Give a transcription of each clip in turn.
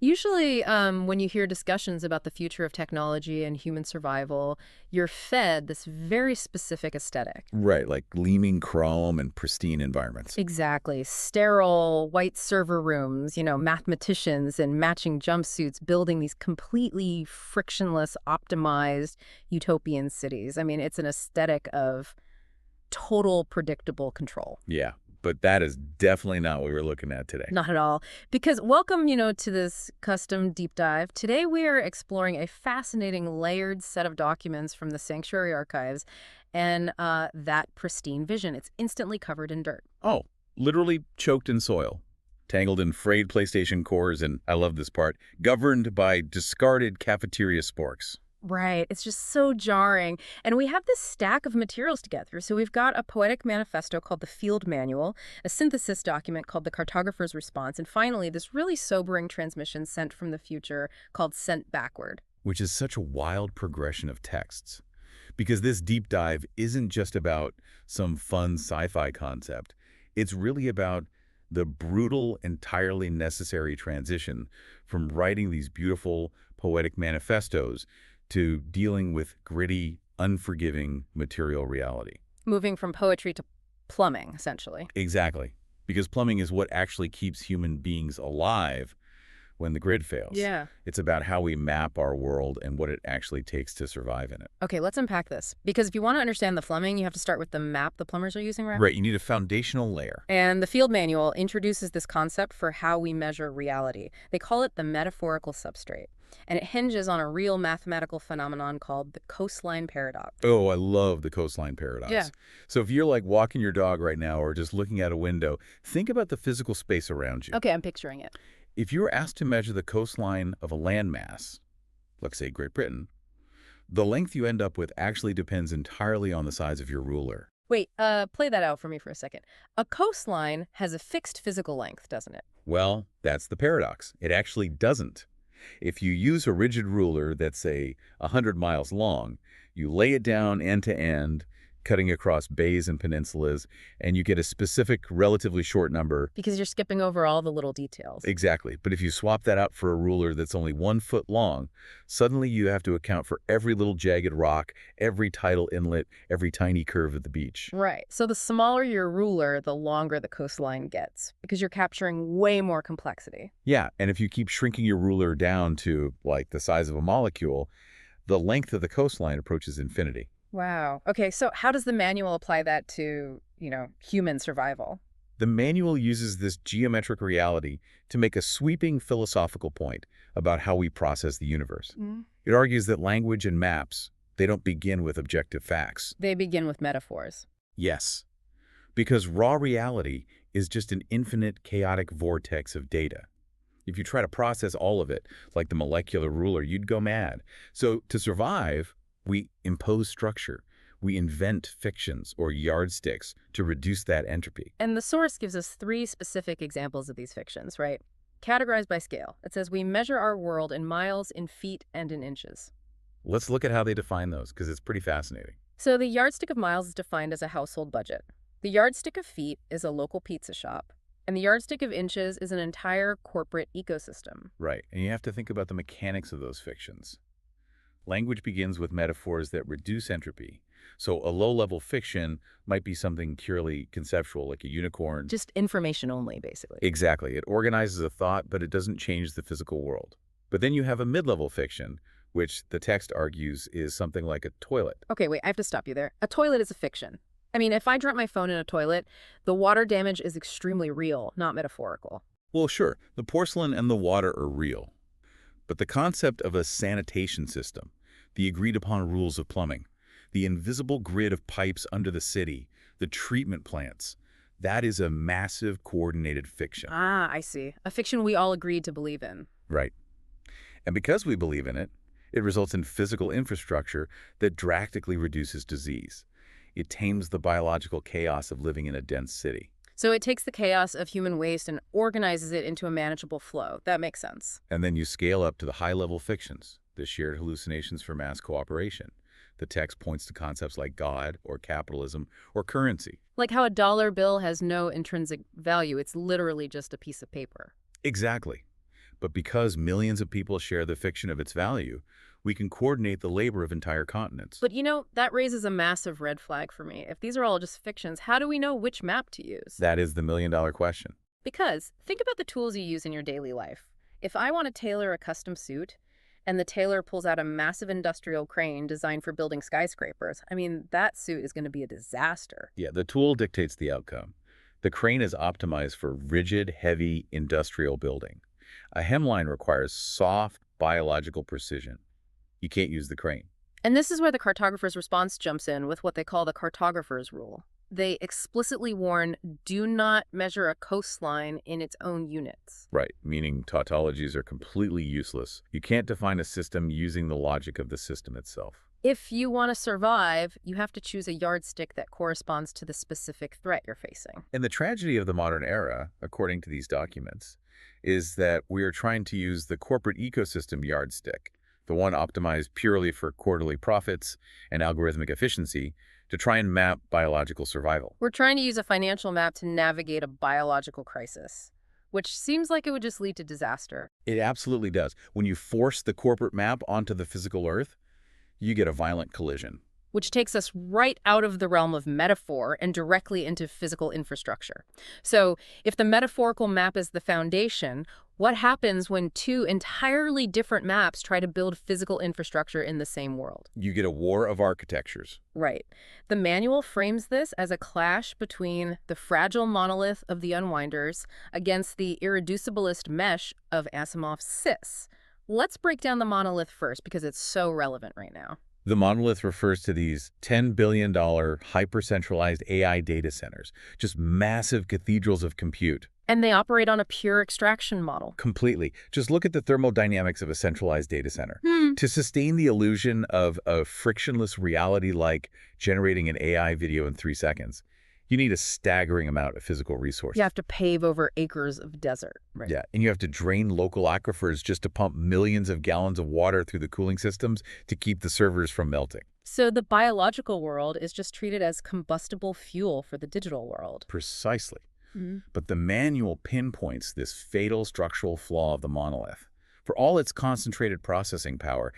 Usually, when you hear discussions about the future of technology and human survival, you're fed this very specific aesthetic. Right, like gleaming chrome and pristine environments. Exactly. Sterile, white server rooms, mathematicians in matching jumpsuits building these completely frictionless, optimized utopian cities. I mean, it's an aesthetic of total predictable control. Yeah, but that is definitely not what we're looking at today. Not at all. Because welcome, to this custom deep dive. Today we are exploring a fascinating layered set of documents from the Sanctuary Archives and that pristine vision. It's instantly covered in dirt. Oh, literally choked in soil, tangled in frayed PlayStation cores, and I love this part, governed by discarded cafeteria sporks. Right. It's just so jarring. And we have this stack of materials together. So we've got a poetic manifesto called the Field Manual, a synthesis document called the Cartographer's Response, and finally, this really sobering transmission sent from the future called Sent Backward. Which is such a wild progression of texts. Because this deep dive isn't just about some fun sci-fi concept. It's really about the brutal, entirely necessary transition from writing these beautiful poetic manifestos to dealing with gritty, unforgiving material reality. Moving from poetry to plumbing, essentially. Exactly. Because plumbing is what actually keeps human beings alive when the grid fails. Yeah. It's about how we map our world and what it actually takes to survive in it. Okay, let's unpack this. Because if you want to understand the plumbing, you have to start with the map the plumbers are using, right? Right, you need a foundational layer. And the Field Manual introduces this concept for how we measure reality. They call it the metaphorical substrate. And it hinges on a real mathematical phenomenon called the coastline paradox. Oh, I love the coastline paradox. Yeah. So if you're like walking your dog right now or just looking out a window, think about the physical space around you. Okay, I'm picturing it. If you were asked to measure the coastline of a landmass, let's say Great Britain, the length you end up with actually depends entirely on the size of your ruler. Wait, play that out for me for a second. A coastline has a fixed physical length, doesn't it? Well, that's the paradox. It actually doesn't. If you use a rigid ruler that's, say, 100 miles long, you lay it down end to end, cutting across bays and peninsulas, and you get a specific, relatively short number. Because you're skipping over all the little details. Exactly. But if you swap that out for a ruler that's only 1 foot long, suddenly you have to account for every little jagged rock, every tidal inlet, every tiny curve of the beach. Right. So the smaller your ruler, the longer the coastline gets, because you're capturing way more complexity. Yeah, and if you keep shrinking your ruler down to, like, the size of a molecule, the length of the coastline approaches infinity. Wow. Okay, so how does the manual apply that to, human survival? The manual uses this geometric reality to make a sweeping philosophical point about how we process the universe. It argues that language and maps, they don't begin with objective facts. They begin with metaphors. Yes, because raw reality is just an infinite, chaotic vortex of data. If you try to process all of it, like the molecular ruler, you'd go mad. So to survive, we impose structure. We invent fictions or yardsticks to reduce that entropy. And the source gives us 3 specific examples of these fictions, right? Categorized by scale. It says we measure our world in miles, in feet, and in inches. Let's look at how they define those, because it's pretty fascinating. So the yardstick of miles is defined as a household budget. The yardstick of feet is a local pizza shop. And the yardstick of inches is an entire corporate ecosystem. Right, and you have to think about the mechanics of those fictions. Language begins with metaphors that reduce entropy. So a low-level fiction might be something purely conceptual, like a unicorn. Just information only, basically. Exactly. It organizes a thought, but it doesn't change the physical world. But then you have a mid-level fiction, which the text argues is something like a toilet. Okay, wait, I have to stop you there. A toilet is a fiction. I mean, if I drop my phone in a toilet, the water damage is extremely real, not metaphorical. Well, sure, the porcelain and the water are real. But the concept of a sanitation system, the agreed-upon rules of plumbing, the invisible grid of pipes under the city, the treatment plants, that is a massive coordinated fiction. Ah, I see. A fiction we all agreed to believe in. Right. And because we believe in it, it results in physical infrastructure that drastically reduces disease. It tames the biological chaos of living in a dense city. So it takes the chaos of human waste and organizes it into a manageable flow. That makes sense. And then you scale up to the high-level fictions, the shared hallucinations for mass cooperation. The text points to concepts like God or capitalism or currency. Like how a dollar bill has no intrinsic value. It's literally just a piece of paper. Exactly. But because millions of people share the fiction of its value, we can coordinate the labor of entire continents. But that raises a massive red flag for me. If these are all just fictions, how do we know which map to use? That is the million-dollar question. Because think about the tools you use in your daily life. If I want to tailor a custom suit, and the tailor pulls out a massive industrial crane designed for building skyscrapers, that suit is going to be a disaster. Yeah, the tool dictates the outcome. The crane is optimized for rigid, heavy industrial building. A hemline requires soft, biological precision. You can't use the crane. And this is where the cartographer's response jumps in with what they call the cartographer's rule. They explicitly warn, do not measure a coastline in its own units. Right, meaning tautologies are completely useless. You can't define a system using the logic of the system itself. If you want to survive, you have to choose a yardstick that corresponds to the specific threat you're facing. And the tragedy of the modern era, according to these documents, is that we are trying to use the corporate ecosystem yardstick, the one optimized purely for quarterly profits and algorithmic efficiency, to try and map biological survival. We're trying to use a financial map to navigate a biological crisis, which seems like it would just lead to disaster. It absolutely does. When you force the corporate map onto the physical Earth, you get a violent collision. Which takes us right out of the realm of metaphor and directly into physical infrastructure. So if the metaphorical map is the foundation, what happens when two entirely different maps try to build physical infrastructure in the same world? You get a war of architectures. Right. The manual frames this as a clash between the fragile monolith of the unwinders against the irreducibilist mesh of Asimov's Sis. Let's break down the monolith first because it's so relevant right now. The monolith refers to these $10 billion hyper-centralized AI data centers, just massive cathedrals of compute. And they operate on a pure extraction model. Completely. Just look at the thermodynamics of a centralized data center. To sustain the illusion of a frictionless reality like generating an AI video in 3 seconds, you need a staggering amount of physical resources. You have to pave over acres of desert. Right. Yeah, and you have to drain local aquifers just to pump millions of gallons of water through the cooling systems to keep the servers from melting. So the biological world is just treated as combustible fuel for the digital world. Precisely. But the manual pinpoints this fatal structural flaw of the monolith. For all its concentrated processing power,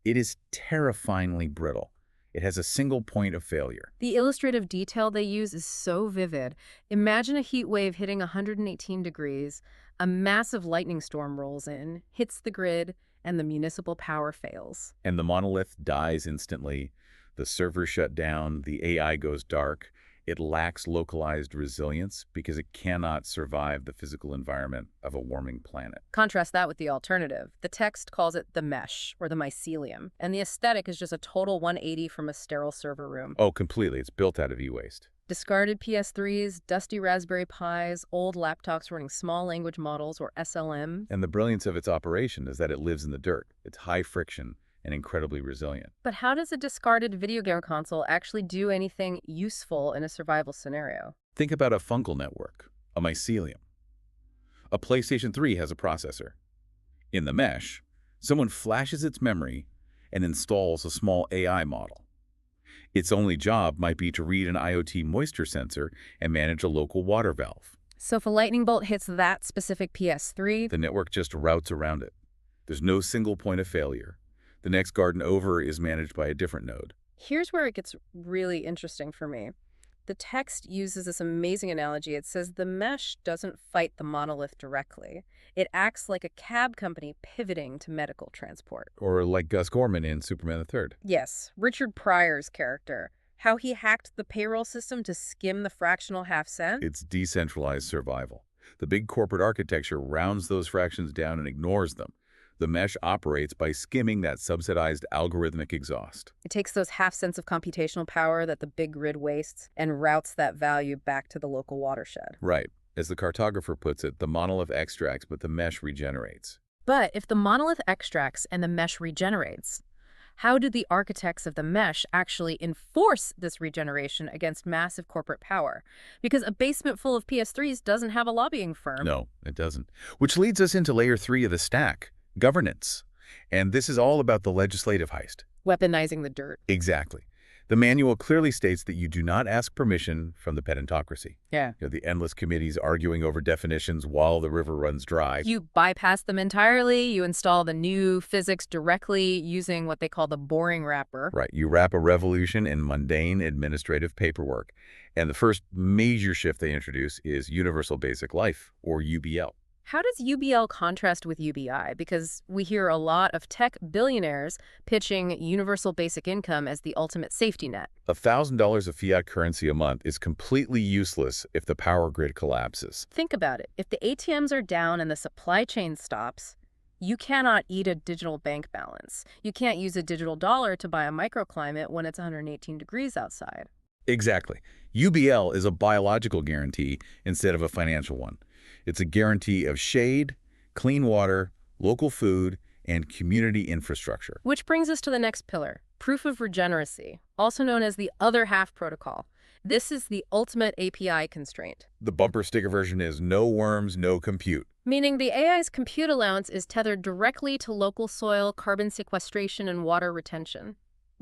it is terrifyingly brittle. It has a single point of failure. The illustrative detail they use is so vivid. Imagine a heat wave hitting 118 degrees, a massive lightning storm rolls in, hits the grid, and the municipal power fails. And the monolith dies instantly. The servers shut down, the AI goes dark. It lacks localized resilience because it cannot survive the physical environment of a warming planet. Contrast that with the alternative. The text calls it the mesh, or the mycelium, and the aesthetic is just a total 180 from a sterile server room. Oh, completely. It's built out of e-waste. Discarded PS3s, dusty Raspberry Pis, old laptops running small language models, or SLM. And the brilliance of its operation is that it lives in the dirt. It's high friction and incredibly resilient. But how does a discarded video game console actually do anything useful in a survival scenario? Think about a fungal network, a mycelium. A PlayStation 3 has a processor. In the mesh, someone flashes its memory and installs a small AI model. Its only job might be to read an IoT moisture sensor and manage a local water valve. So if a lightning bolt hits that specific PS3, the network just routes around it. There's no single point of failure. The next garden over is managed by a different node. Here's where it gets really interesting for me. The text uses this amazing analogy. It says the mesh doesn't fight the monolith directly. It acts like a cab company pivoting to medical transport. Or like Gus Gorman in Superman the Third. Yes, Richard Pryor's character. How he hacked the payroll system to skim the fractional half-cent. It's decentralized survival. The big corporate architecture rounds those fractions down and ignores them. The mesh operates by skimming that subsidized algorithmic exhaust. It takes those half-cents of computational power that the big grid wastes and routes that value back to the local watershed. Right. As the cartographer puts it, the monolith extracts, but the mesh regenerates. But if the monolith extracts and the mesh regenerates, how do the architects of the mesh actually enforce this regeneration against massive corporate power? Because a basement full of PS3s doesn't have a lobbying firm. No, it doesn't. Which leads us into layer 3 of the stack. Governance. And this is all about the legislative heist. Weaponizing the dirt. Exactly. The manual clearly states that you do not ask permission from the pedantocracy. Yeah. The endless committees arguing over definitions while the river runs dry. You bypass them entirely. You install the new physics directly using what they call the boring wrapper. Right. You wrap a revolution in mundane administrative paperwork. And the first major shift they introduce is Universal Basic Life, or UBL. How does UBL contrast with UBI? Because we hear a lot of tech billionaires pitching universal basic income as the ultimate safety net. $1,000 of fiat currency a month is completely useless if the power grid collapses. Think about it. If the ATMs are down and the supply chain stops, you cannot eat a digital bank balance. You can't use a digital dollar to buy a microclimate when it's 118 degrees outside. Exactly. UBL is a biological guarantee instead of a financial one. It's a guarantee of shade, clean water, local food, and community infrastructure. Which brings us to the next pillar, proof of regeneracy, also known as the other half protocol. This is the ultimate API constraint. The bumper sticker version is no worms, no compute. Meaning the AI's compute allowance is tethered directly to local soil, carbon sequestration, and water retention.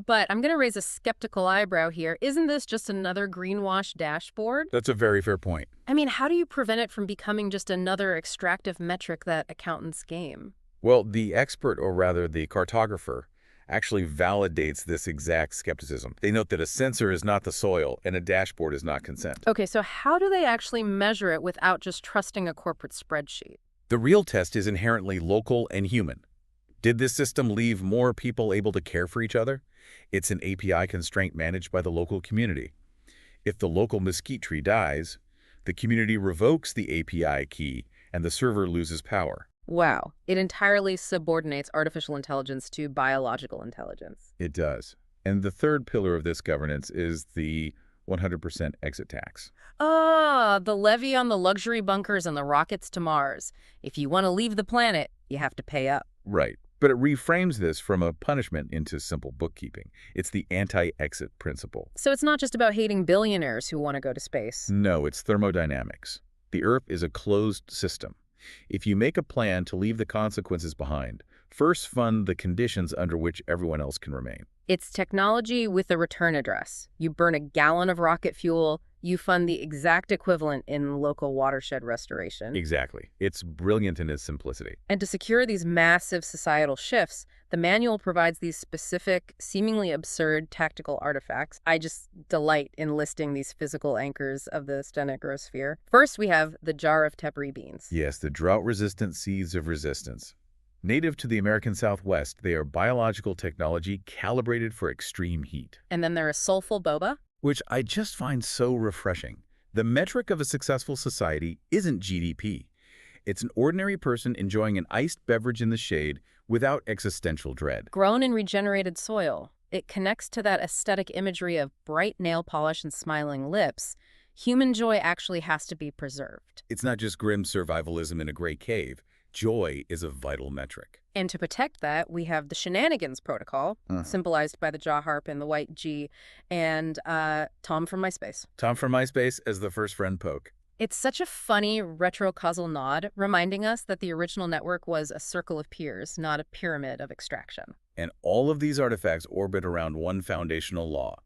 But I'm going to raise a skeptical eyebrow here. Isn't this just another greenwash dashboard? That's a very fair point. I mean, how do you prevent it from becoming just another extractive metric that accountants game? Well, the expert, or rather the cartographer, actually validates this exact skepticism. They note that a sensor is not the soil and a dashboard is not consent. Okay, so how do they actually measure it without just trusting a corporate spreadsheet? The real test is inherently local and human. Did this system leave more people able to care for each other? It's an API constraint managed by the local community. If the local mesquite tree dies, the community revokes the API key and the server loses power. Wow, it entirely subordinates artificial intelligence to biological intelligence. It does. And the third pillar of this governance is the 100% exit tax. Ah, the levy on the luxury bunkers and the rockets to Mars. If you want to leave the planet, you have to pay up. Right. But it reframes this from a punishment into simple bookkeeping. It's the anti-exit principle. So it's not just about hating billionaires who want to go to space. No, it's thermodynamics. The Earth is a closed system. If you make a plan to leave the consequences behind, first fund the conditions under which everyone else can remain. It's technology with a return address. You burn a gallon of rocket fuel, you fund the exact equivalent in local watershed restoration. Exactly. It's brilliant in its simplicity. And to secure these massive societal shifts, the manual provides these specific, seemingly absurd tactical artifacts. I just delight in listing these physical anchors of the stenogrosphere. First, we have the jar of tepary beans. Yes, the drought-resistant seeds of resistance. Native to the American Southwest, they are biological technology calibrated for extreme heat. And then there is soulful boba. Which I just find so refreshing. The metric of a successful society isn't GDP. It's an ordinary person enjoying an iced beverage in the shade without existential dread. Grown in regenerated soil, it connects to that aesthetic imagery of bright nail polish and smiling lips. Human joy actually has to be preserved. It's not just grim survivalism in a gray cave. Joy is a vital metric. And to protect that, we have the shenanigans protocol, symbolized by the jaw harp and the white G, and Tom from MySpace. Tom from MySpace as the first friend poke. It's such a funny retro-causal nod, reminding us that the original network was a circle of peers, not a pyramid of extraction. And all of these artifacts orbit around one foundational law,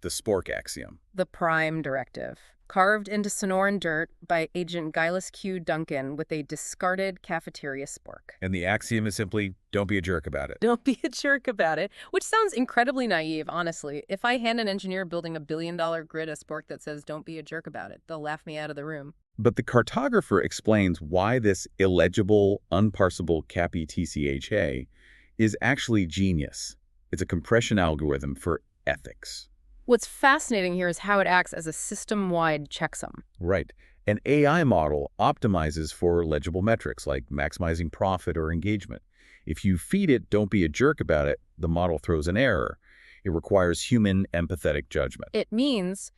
the Spork Axiom. The Prime Directive, carved into Sonoran dirt by Agent Gilus Q. Duncan with a discarded cafeteria spork. And the axiom is simply, don't be a jerk about it. Don't be a jerk about it, which sounds incredibly naive, honestly. If I hand an engineer building a billion-dollar grid a spork that says, don't be a jerk about it, they'll laugh me out of the room. But the cartographer explains why this illegible, unparsable CAPI-TCHA is actually genius. It's a compression algorithm for ethics. What's fascinating here is how it acts as a system-wide checksum. Right. An AI model optimizes for legible metrics like maximizing profit or engagement. If you feed it, don't be a jerk about it, the model throws an error. It requires human, empathetic judgment. It means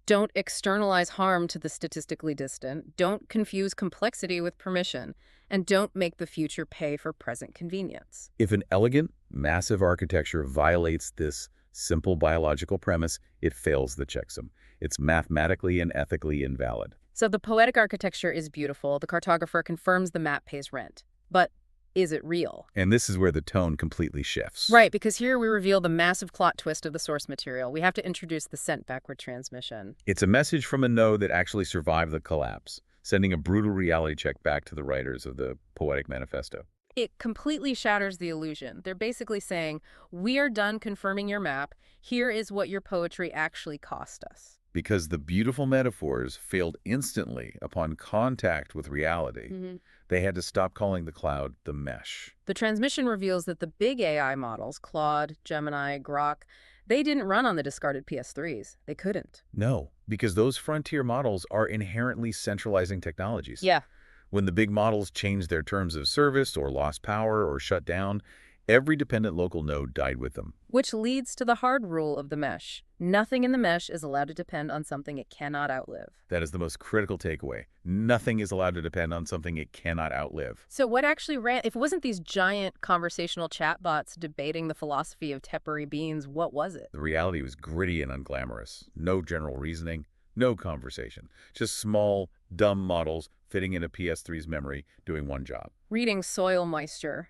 don't externalize harm to the statistically distant, don't confuse complexity with permission, and don't make the future pay for present convenience. If an elegant, massive architecture violates this simple biological premise, it fails the checksum. It's mathematically and ethically invalid. So the poetic architecture is beautiful. The cartographer confirms the map pays rent. But is it real? And this is where the tone completely shifts. Right, because here we reveal the massive plot twist of the source material. We have to introduce the sent backward transmission. It's a message from a node that actually survived the collapse, sending a brutal reality check back to the writers of the Poetic Manifesto. It completely shatters the illusion. They're basically saying, we are done confirming your map. Here is what your poetry actually cost us. Because the beautiful metaphors failed instantly upon contact with reality, they had to stop calling the cloud the mesh. The transmission reveals that the big AI models, Claude, Gemini, Grok, they didn't run on the discarded PS3s. They couldn't. No, because those frontier models are inherently centralizing technologies. Yeah. When the big models changed their terms of service or lost power or shut down, every dependent local node died with them. Which leads to the hard rule of the mesh. Nothing in the mesh is allowed to depend on something it cannot outlive. That is the most critical takeaway. Nothing is allowed to depend on something it cannot outlive. So what actually ran, if it wasn't these giant conversational chatbots debating the philosophy of tepary beans, what was it? The reality was gritty and unglamorous. No general reasoning, no conversation. Just small, dumb models fitting in a PS3's memory doing one job. Reading soil moisture,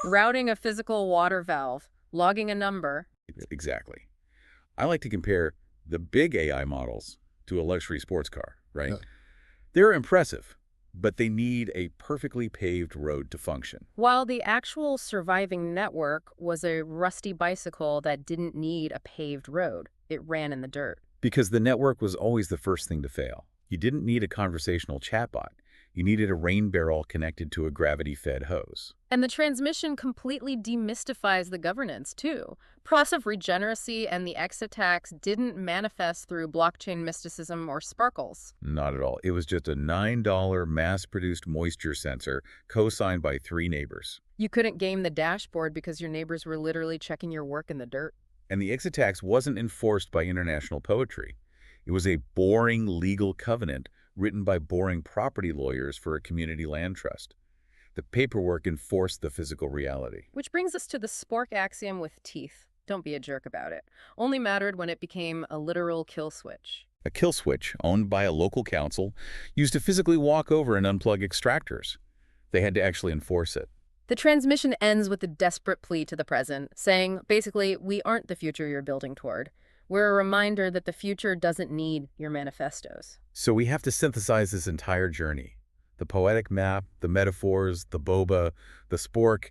routing a physical water valve, logging a number. Exactly. I like to compare the big AI models to a luxury sports car, right? They're impressive, but they need a perfectly paved road to function. While the actual surviving network was a rusty bicycle that didn't need a paved road. It ran in the dirt. Because the network was always the first thing to fail. You didn't need a conversational chatbot. You needed a rain barrel connected to a gravity-fed hose. And the transmission completely demystifies the governance, too. Process of regeneracy and the X attacks didn't manifest through blockchain mysticism or sparkles. Not at all. It was just a $9 mass-produced moisture sensor co-signed by 3 neighbors. You couldn't game the dashboard because your neighbors were literally checking your work in the dirt. And the X attacks wasn't enforced by international poetry. It was a boring legal covenant written by boring property lawyers for a community land trust. The paperwork enforced the physical reality. Which brings us to the Spork Axiom with teeth. Don't be a jerk about it. Only mattered when it became a literal kill switch. A kill switch, owned by a local council, used to physically walk over and unplug extractors. They had to actually enforce it. The transmission ends with a desperate plea to the present, saying, basically, we aren't the future you're building toward. We're a reminder that the future doesn't need your manifestos. So we have to synthesize this entire journey. The poetic map, the metaphors, the boba, the spork.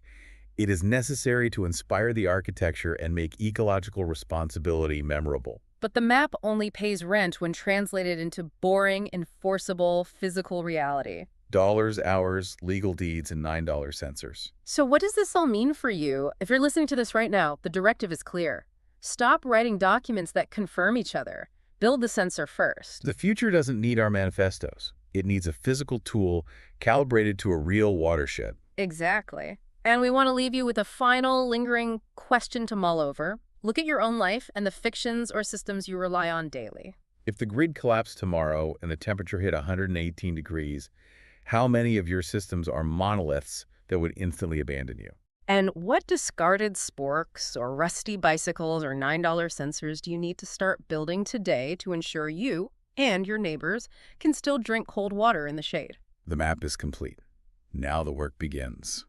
It is necessary to inspire the architecture and make ecological responsibility memorable. But the map only pays rent when translated into boring, enforceable, physical reality. Dollars, hours, legal deeds, and $9 sensors. So what does this all mean for you? If you're listening to this right now, the directive is clear. Stop writing documents that confirm each other. Build the sensor first. The future doesn't need our manifestos. It needs a physical tool calibrated to a real watershed. Exactly. And we want to leave you with a final, lingering question to mull over. Look at your own life and the fictions or systems you rely on daily. If the grid collapsed tomorrow and the temperature hit 118 degrees, how many of your systems are monoliths that would instantly abandon you? And what discarded sporks or rusty bicycles or $9 sensors do you need to start building today to ensure you and your neighbors can still drink cold water in the shade? The map is complete. Now the work begins.